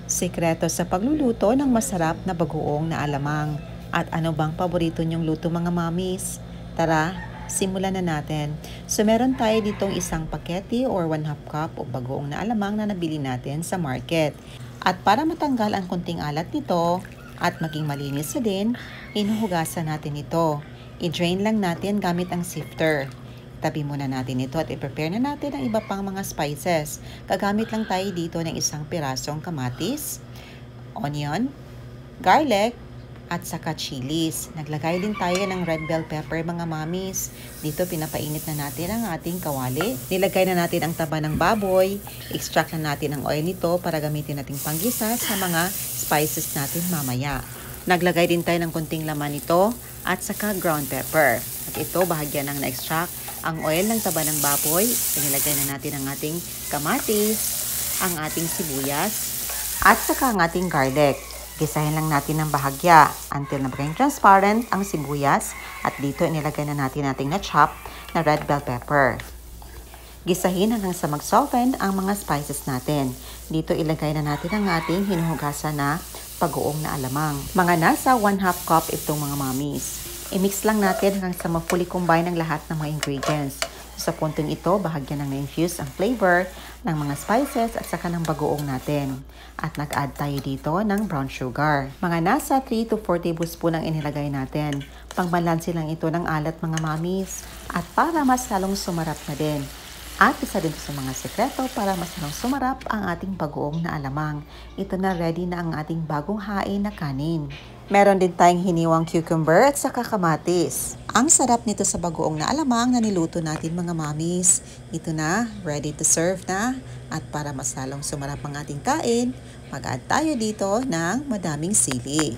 Sikreto sa pagluluto ng masarap na bagoong na alamang. At ano bang paborito niyong luto mga mamis? Tara, simulan na natin. So meron tayo ditong isang pakete or 1/2 cup o bagoong na alamang na nabili natin sa market. At para matanggal ang kunting alat nito at maging malinis na din, hinuhugasan natin ito. I-drain lang natin gamit ang sifter. Tabi muna natin ito at i-prepare na natin ang iba pang mga spices. Gagamit lang tayo dito ng isang pirasong kamatis, onion, garlic, at saka chilies. Naglagay din tayo ng red bell pepper mga mamis. Dito pinapainit na natin ang ating kawali. Nilagay na natin ang taba ng baboy. Extract na natin ang oil nito para gamitin nating panggisa sa mga spices natin mamaya. Naglagay din tayo ng kunting laman nito at saka ground pepper. At ito bahagyan ng na-extract ang oil ng taba ng baboy. Nilagay na natin ang ating kamatis, ang ating sibuyas, at saka ang ating garlic. Gisahin lang natin ng bahagya until na maging transparent ang sibuyas. At dito inilagay na natin na-chop na red bell pepper. Gisahin hanggang sa mag-soften ang mga spices natin. Dito ilagay na natin ang ating hinuhugasan na bagoong na alamang. Mga nasa 1/2 cup itong mga mamis. I-mix lang natin hanggang sa ma-fully combine ang lahat ng mga ingredients. Sa puntong ito, bahagyan ng na-infuse ang flavor ng mga spices at saka ng bagoong natin. At nag-add tayo dito ng brown sugar. Mga nasa 3 to 4 tablespoon ang inilagay natin. Pangbalansi lang ito ng alat mga mamis. At para mas lalong sumarap na din. At isa din sa mga sekreto para mas lalong sumarap ang ating bagoong na alamang. Ito na ready na ang ating bagong hain na kanin. Meron din tayong hiniwang cucumber at saka kamatis. Ang sarap nito sa bagoong na alamang na niluto natin mga mamis. Ito na, ready to serve na. At para mas lalong sumarap ang ating kain, mag-add tayo dito ng madaming sili.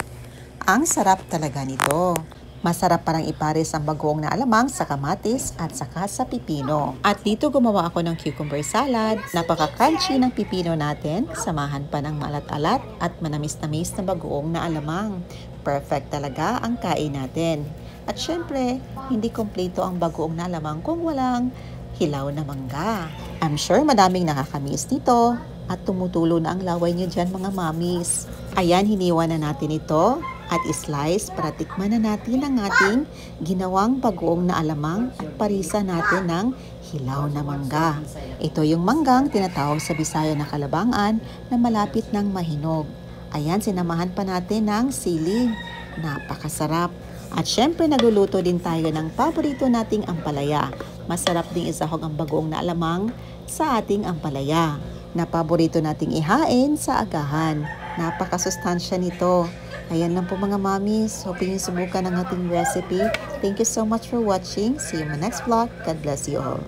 Ang sarap talaga nito. Masarap parang ipares ang bagoong na alamang sa kamatis at saka sa pipino. At dito gumawa ako ng cucumber salad. Napaka-crunchy ng pipino natin. Samahan pa ng maalat-alat at manamis-namis na bagoong na alamang. Perfect talaga ang kain natin. At syempre, hindi kompleto ang bagoong na alamang kung walang hilaw na mangga. I'm sure madaming nakakamiss nito. At tumutulo na ang laway niyo dyan mga mamis. Ayan, hiniwa na natin ito. At slice para tikman na natin ang ating ginawang bagoong na alamang at parisa natin ng hilaw na mangga. Ito yung manggang tinatawag sa Bisaya na kalabangan na malapit ng mahinog. Ayan, sinamahan pa natin ng sili. Napakasarap. At syempre nagluluto din tayo ng paborito nating ampalaya. Masarap ding isahog ang bagoong na alamang sa ating ampalaya na paborito nating ihain sa agahan. Napakasustansya nito. Ayan lang po mga mamis. Hoping yung subukan ang ating recipe. Thank you so much for watching. See you in my next vlog. God bless you all.